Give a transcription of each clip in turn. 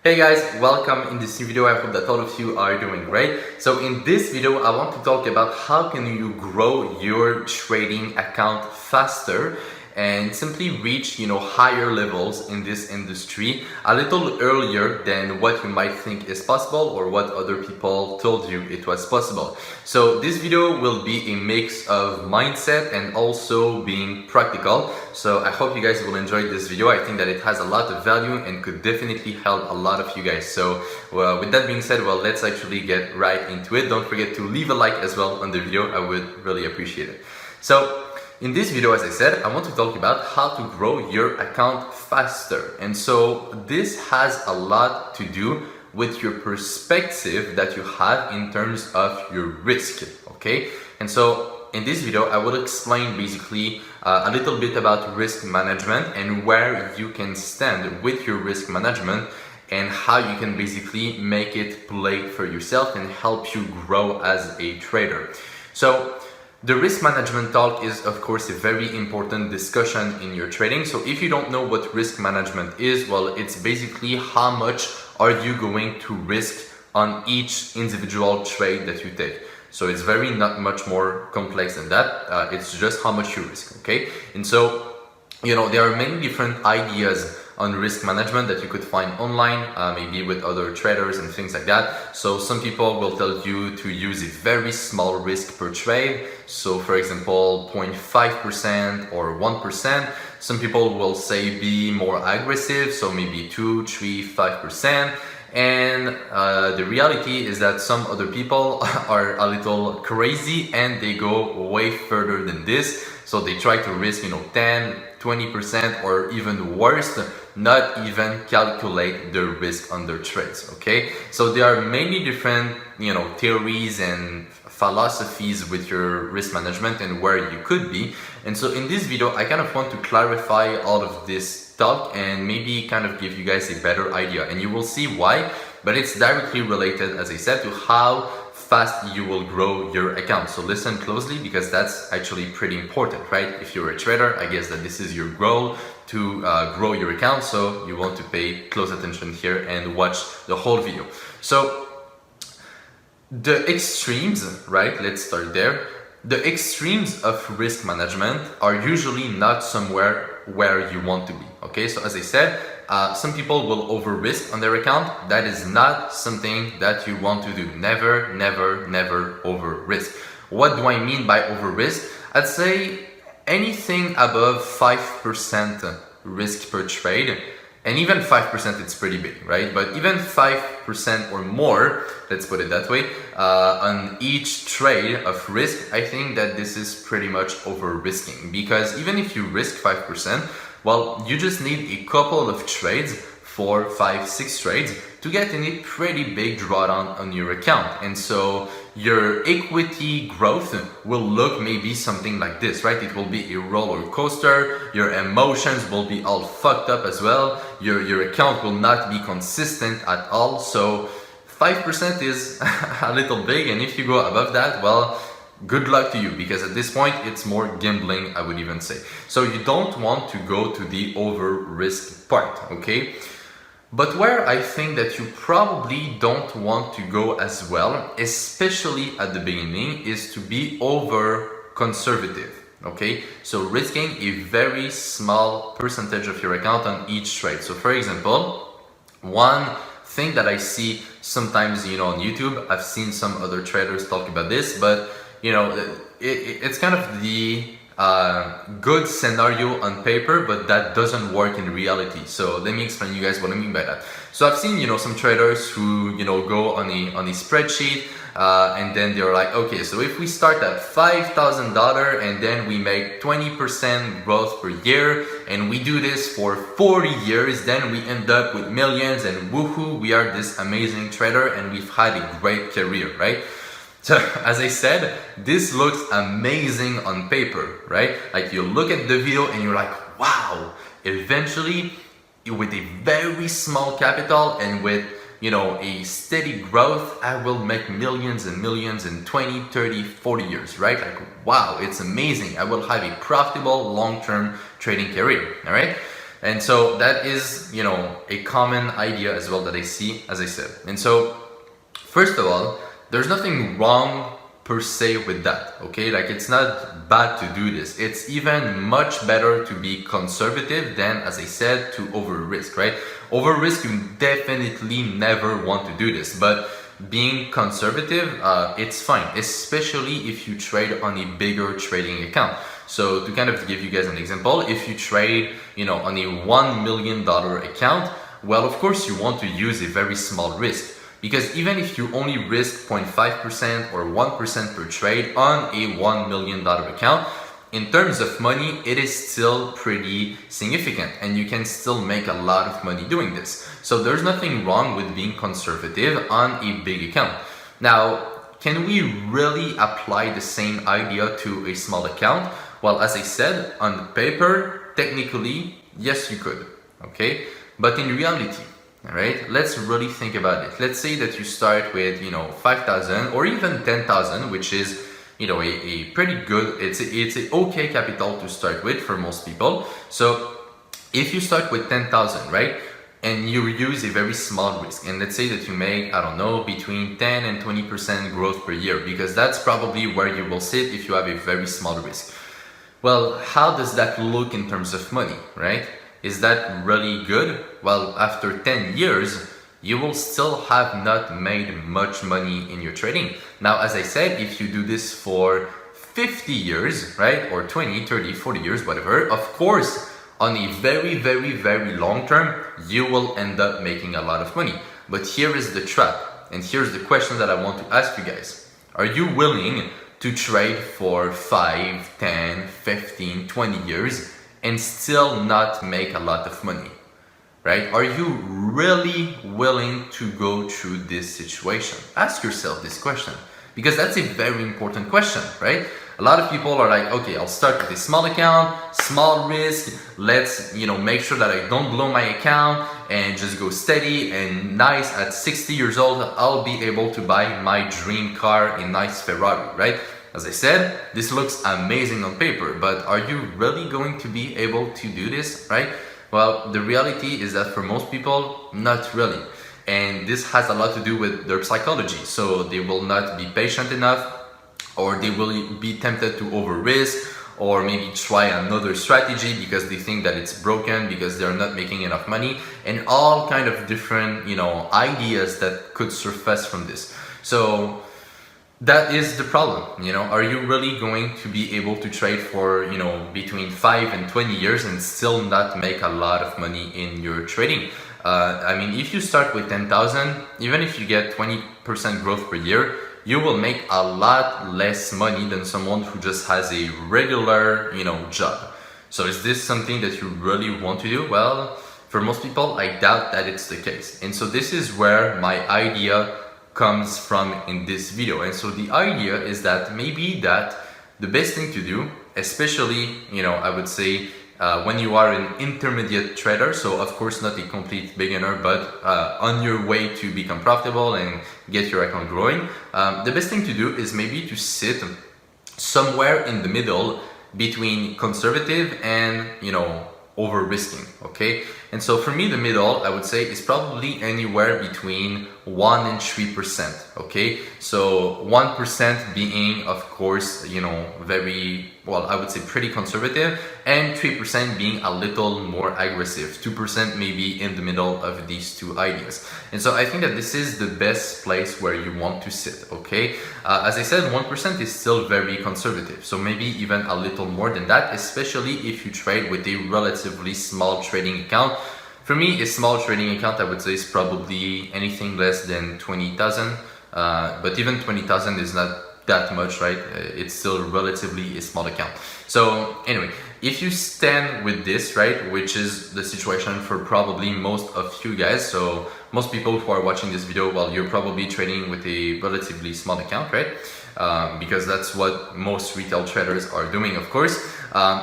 Hey guys, welcome in this new video. I hope that all of you are doing great. So in this video, I want to talk about how can you grow your trading account faster and simply reach, higher levels in this industry a little earlier than what you might think is possible or what other people told you it was possible. So this video will be a mix of mindset and also being practical. So I hope you guys will enjoy this video. I think that it has a lot of value and could definitely help a lot of you guys. So with that being said, let's actually get right into it. Don't forget to leave a like as well on the video. I would really appreciate it. So in this video, as I said, I want to talk about how to grow your account faster. And so this has a lot to do with your perspective that you have in terms of your risk, okay? And so in this video, I will explain basically a little bit about risk management and where you can stand with your risk management and how you can basically make it play for yourself and help you grow as a trader. So the risk management talk is, of course, a very important discussion in your trading. So if you don't know what risk management is, it's basically how much are you going to risk on each individual trade that you take. So it's not much more complex than that. It's just how much you risk, okay? And so, there are many different ideas on risk management that you could find online, maybe with other traders and things like that. So some people will tell you to use a very small risk per trade. So for example, 0.5% or 1%. Some people will say be more aggressive, so maybe 2, 3, 5%. And the reality is that some other people are a little crazy and they go way further than this. So they try to risk, 10, 20% or even worse, not even calculate the risk on their trades, okay? So there are many different, theories and philosophies with your risk management and where you could be. And so in this video, I kind of want to clarify all of this talk and maybe kind of give you guys a better idea. And you will see why, but it's directly related, as I said, to how fast you will grow your account. So listen closely because that's actually pretty important, right? If you're a trader, I guess that this is your goal to grow your account. So you want to pay close attention here and watch the whole video. So the extremes, right? Let's start there. The extremes of risk management are usually not somewhere where you want to be, okay? So as I said, some people will over risk on their account. That is not something that you want to do. Never, never, never over risk. What do I mean by over risk? I'd say anything above 5% risk per trade, and even 5% it's pretty big, right? But even 5% or more, let's put it that way, on each trade of risk, I think that this is pretty much over risking, because even if you risk 5%, you just need a couple of trades, 4, 5, 6 trades to get a pretty big drawdown on your account. And so your equity growth will look maybe something like this, right? It will be a roller coaster. Your emotions will be all fucked up as well. Your account will not be consistent at all. So 5% is a little big. And if you go above that, good luck to you, because at this point it's more gambling, I would even say. So you don't want to go to the over risk part, okay? But where I think that you probably don't want to go as well, especially at the beginning, is to be over conservative, okay? So risking a very small percentage of your account on each trade. So for example, one thing that I see sometimes, on YouTube, I've seen some other traders talk about this, but it's kind of the good scenario on paper, but that doesn't work in reality. So let me explain you guys what I mean by that. So I've seen, some traders who, go on a spreadsheet and then they're like, okay, so if we start at $5,000 and then we make 20% growth per year and we do this for 40 years, then we end up with millions and woohoo, we are this amazing trader and we've had a great career, right? So as I said, this looks amazing on paper, right? Like you look at the video and you're like, wow, eventually with a very small capital and with, a steady growth, I will make millions and millions in 20, 30, 40 years, right? Like, wow, it's amazing. I will have a profitable long-term trading career, all right? And so that is, you know, a common idea as well that I see, as I said. And so, first of all, there's nothing wrong per se with that, okay? Like, it's not bad to do this. It's even much better to be conservative than, as I said, to over risk, right? Over risk, you definitely never want to do this, but being conservative, it's fine, especially if you trade on a bigger trading account. So to kind of give you guys an example, if you trade, you know, on a $1 million account, well, of course you want to use a very small risk, because even if you only risk 0.5% or 1% per trade on a $1 million account, in terms of money, it is still pretty significant and you can still make a lot of money doing this. So there's nothing wrong with being conservative on a big account. Now, can we really apply the same idea to a small account? Well, as I said, on paper, technically, yes, you could, okay? But in reality, all right, let's really think about it. Let's say that you start with, you know, 5,000 or even 10,000, which is, you know, a pretty good, it's a okay capital to start with for most people. So if you start with 10,000, right, and you use a very small risk, and let's say that you make, I don't know, between 10 and 20% growth per year, because that's probably where you will sit if you have a very small risk. Well, how does that look in terms of money, right? Is that really good? Well, after 10 years, you will still have not made much money in your trading. Now, as I said, if you do this for 50 years, right, or 20, 30, 40 years, whatever, of course, on a very, very, very long term, you will end up making a lot of money. But here is the trap, and here's the question that I want to ask you guys. Are you willing to trade for 5, 10, 15, 20 years and still not make a lot of money? Right? Are you really willing to go through this situation? Ask yourself this question, because that's a very important question, right? A lot of people are like, okay, I'll start with a small account, small risk, let's, you know, make sure that I don't blow my account and just go steady and nice. At 60 years old, I'll be able to buy my dream car, a nice Ferrari, right? As I said, this looks amazing on paper, but are you really going to be able to do this, right? Well, the reality is that for most people, not really. And this has a lot to do with their psychology. So they will not be patient enough, or they will be tempted to over risk, or maybe try another strategy because they think that it's broken, because they're not making enough money, and all kind of different, you know, ideas that could surface from this. So that is the problem, you know. Are you really going to be able to trade for, you know, between 5 and 20 years and still not make a lot of money in your trading? I mean, if you start with 10,000, even if you get 20% growth per year, you will make a lot less money than someone who just has a regular, you know, job. So is this something that you really want to do? Well, for most people, I doubt that it's the case. And so this is where my idea comes from in this video. And so the idea is that maybe that the best thing to do, especially, you know, I would say when you are an intermediate trader, so of course not a complete beginner, but on your way to become profitable and get your account growing, the best thing to do is maybe to sit somewhere in the middle between conservative and, you know, over risking, okay? And so for me, the middle, I would say, is probably anywhere between 1 and 3%, okay? So 1% being, of course, you know, very, well, I would say pretty conservative, and 3% being a little more aggressive, 2% maybe in the middle of these two ideas. And so I think that this is the best place where you want to sit, okay? As I said, 1% is still very conservative, so maybe even a little more than that, especially if you trade with a relatively small trading account. For me, a small trading account, I would say, is probably anything less than 20,000, but even 20,000 is not that much, right? It's still relatively a small account. So anyway, if you stand with this, right, which is the situation for probably most of you guys, so most people who are watching this video, well, you're probably trading with a relatively small account, right? Because that's what most retail traders are doing, of course.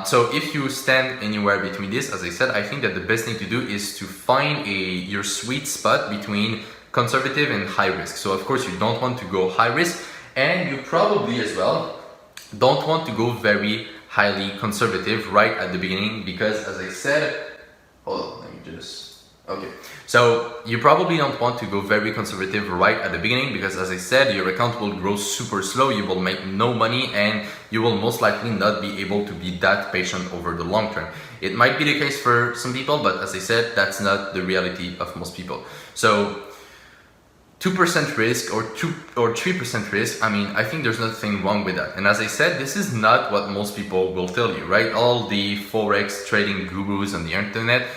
So if you stand anywhere between this, as I said, I think that the best thing to do is to find your sweet spot between conservative and high risk. So of course you don't want to go high risk, and you probably as well don't want to go very highly conservative right at the beginning, because as I said, hold on, let me just, okay. So you probably don't want to go very conservative right at the beginning, because as I said, your account will grow super slow, you will make no money, and you will most likely not be able to be that patient over the long term. It might be the case for some people, but as I said, that's not the reality of most people. So 2% risk or 3% risk, I mean, I think there's nothing wrong with that. And as I said, this is not what most people will tell you, right? All the Forex trading gurus on the internet,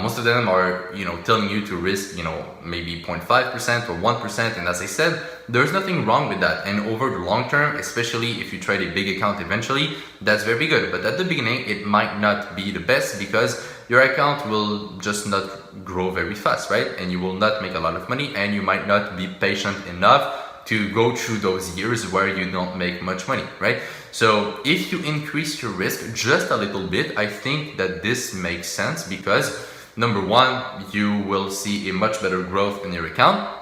most of them are, telling you to risk, maybe 0.5% or 1%. And as I said, there's nothing wrong with that. And over the long term, especially if you trade a big account eventually, that's very good. But at the beginning, it might not be the best, because your account will just not grow very fast, right? And you will not make a lot of money, and you might not be patient enough to go through those years where you don't make much money, right? So if you increase your risk just a little bit, I think that this makes sense, because number one, you will see a much better growth in your account.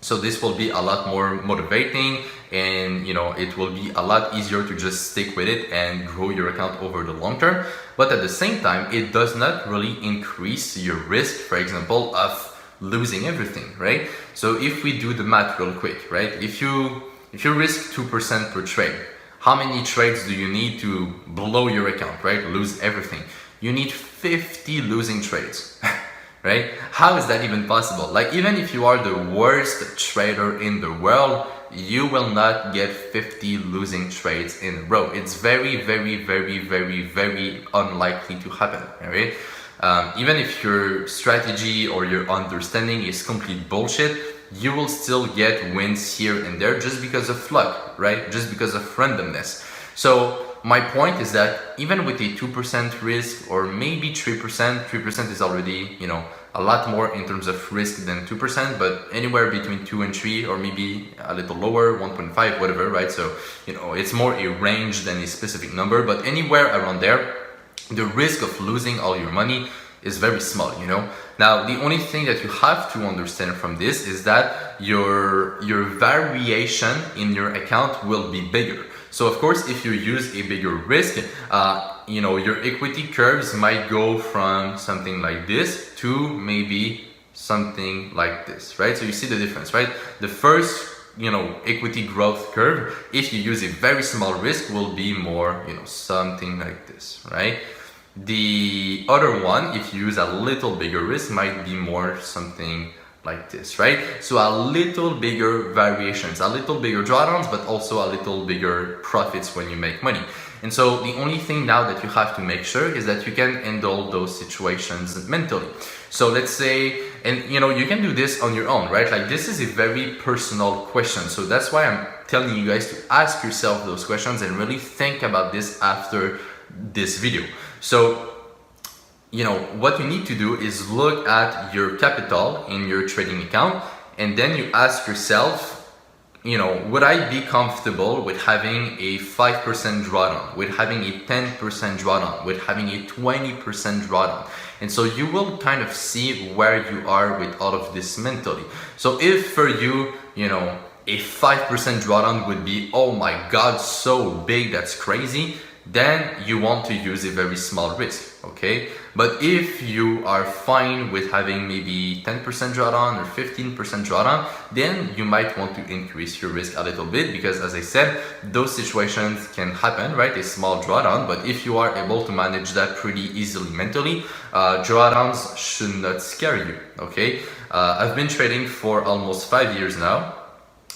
So this will be a lot more motivating, and it will be a lot easier to just stick with it and grow your account over the long term. But at the same time, it does not really increase your risk, for example, of losing everything, right? So if we do the math real quick, right? If you risk 2% per trade, how many trades do you need to blow your account, right? Lose everything. You need 50 losing trades. Right? How is that even possible? Like, even if you are the worst trader in the world, you will not get 50 losing trades in a row. It's very, very, very, very, very unlikely to happen, right? Even if your strategy or your understanding is complete bullshit, you will still get wins here and there just because of luck, right? Just because of randomness. So my point is that even with a 2% risk or maybe 3%, 3% is already, a lot more in terms of risk than 2%, but anywhere between 2 and 3, or maybe a little lower, 1.5, whatever, right? So, it's more a range than a specific number, but anywhere around there, the risk of losing all your money is very small, Now, the only thing that you have to understand from this is that your variation in your account will be bigger. So of course, if you use a bigger risk, your equity curves might go from something like this to maybe something like this, right? So you see the difference, right? The first, equity growth curve, if you use a very small risk, will be more, something like this, right? The other one, if you use a little bigger risk, might be more something like this, right? So a little bigger variations, a little bigger drawdowns, but also a little bigger profits when you make money. And so the only thing now that you have to make sure is that you can handle those situations mentally. So let's say, and you can do this on your own, right? Like, this is a very personal question. So that's why I'm telling you guys to ask yourself those questions and really think about this after this video. So what you need to do is look at your capital in your trading account, and then you ask yourself, would I be comfortable with having a 5% drawdown, with having a 10% drawdown, with having a 20% drawdown? And so you will kind of see where you are with all of this mentally. So if for you, a 5% drawdown would be, oh my God, so big, that's crazy, then you want to use a very small risk, okay? But if you are fine with having maybe 10% drawdown or 15% drawdown, then you might want to increase your risk a little bit, because as I said, those situations can happen, right? A small drawdown, but if you are able to manage that pretty easily mentally, drawdowns should not scare you, okay? I've been trading for almost 5 years now,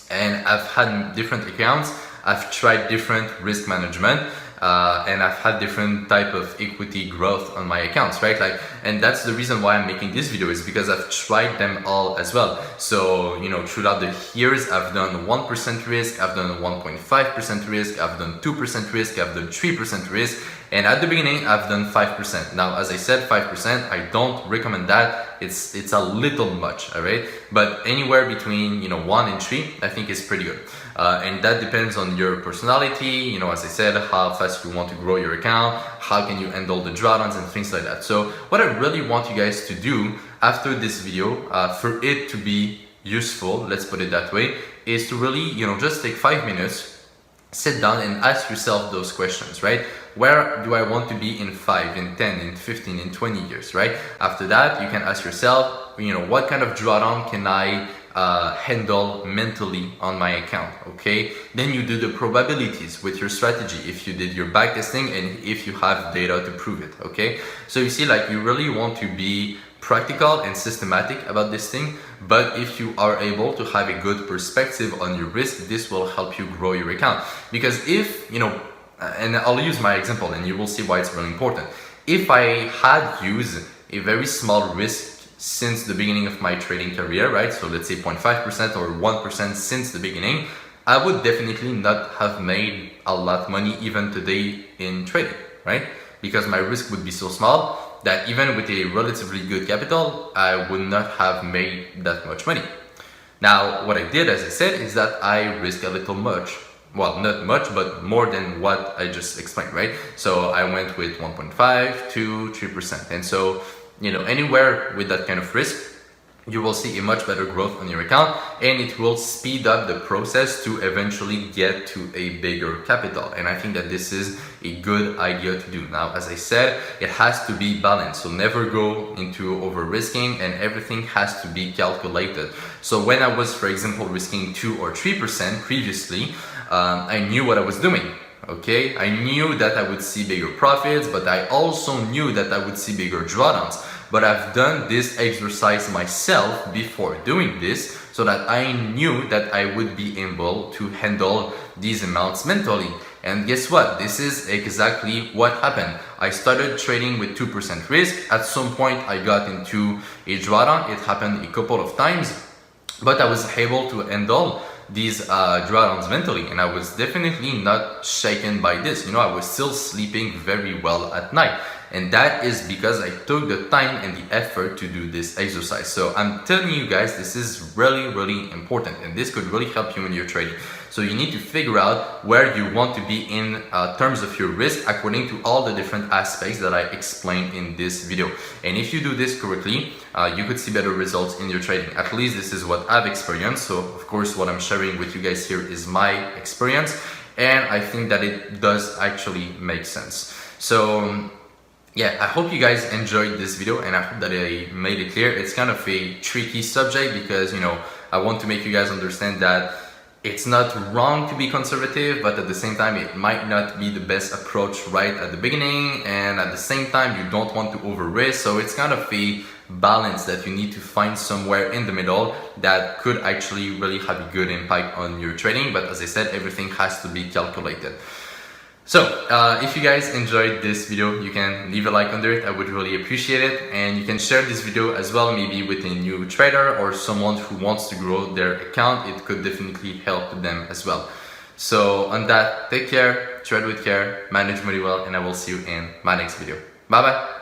and I've had different accounts. I've tried different risk management. And I've had different type of equity growth on my accounts, right? And that's the reason why I'm making this video, is because I've tried them all as well. So, throughout the years, I've done 1% risk, I've done 1.5% risk, I've done 2% risk, I've done 3% risk, and at the beginning, I've done 5%. Now, as I said, 5%, I don't recommend that. It's a little much, all right? But anywhere between, 1 and 3, I think is pretty good. And that depends on your personality, as I said, how fast you want to grow your account, how can you handle the drawdowns and things like that. So what I really want you guys to do after this video, for it to be useful, let's put it that way, is to really, just take 5 minutes, sit down and ask yourself those questions, right? where do I want to be in 5, in 10, in 15, in 20 years, right? After that, you can ask yourself, what kind of drawdown can I handle mentally on my account, okay? Then you do the probabilities with your strategy if you did your back testing and if you have data to prove it, okay? So you see, like, you really want to be practical and systematic about this thing, but if you are able to have a good perspective on your risk, this will help you grow your account. Because if, and I'll use my example and you will see why it's really important. If I had used a very small risk since the beginning of my trading career, right? So let's say 0.5% or 1% since the beginning, I would definitely not have made a lot of money even today in trading, right? Because my risk would be so small that even with a relatively good capital, I would not have made that much money. Now, what I did, as I said, is that I risked a little much. Well, not much, but more than what I just explained, right? So I went with 1.5 to 3%. And so, anywhere with that kind of risk, you will see a much better growth on your account, and it will speed up the process to eventually get to a bigger capital. And I think that this is a good idea to do. Now, as I said, it has to be balanced. So never go into over risking, and everything has to be calculated. So when I was, for example, risking 2 or 3% previously, I knew what I was doing. Okay, I knew that I would see bigger profits, but I also knew that I would see bigger drawdowns. But I've done this exercise myself before doing this, so that I knew that I would be able to handle these amounts mentally. And guess what? This is exactly what happened. I started trading with 2% risk. At some point, I got into a drawdown. It happened a couple of times, but I was able to handle these drawdowns mentally, and I was definitely not shaken by this. I was still sleeping very well at night, and that is because I took the time and the effort to do this exercise. So I'm telling you guys, this is really, really important, and this could really help you in your trading. So you need to figure out where you want to be in terms of your risk according to all the different aspects that I explained in this video. And if you do this correctly, you could see better results in your trading. At least this is what I've experienced. So of course, what I'm sharing with you guys here is my experience, and I think that it does actually make sense. So yeah, I hope you guys enjoyed this video, and I hope that I made it clear. It's kind of a tricky subject because, I want to make you guys understand that it's not wrong to be conservative, but at the same time, it might not be the best approach right at the beginning, and at the same time, you don't want to over risk. So it's kind of a balance that you need to find somewhere in the middle that could actually really have a good impact on your trading. But as I said, everything has to be calculated. So if you guys enjoyed this video, you can leave a like under it. I would really appreciate it. And you can share this video as well, maybe with a new trader or someone who wants to grow their account. It could definitely help them as well. So on that, take care, trade with care, manage money well, and I will see you in my next video. Bye bye.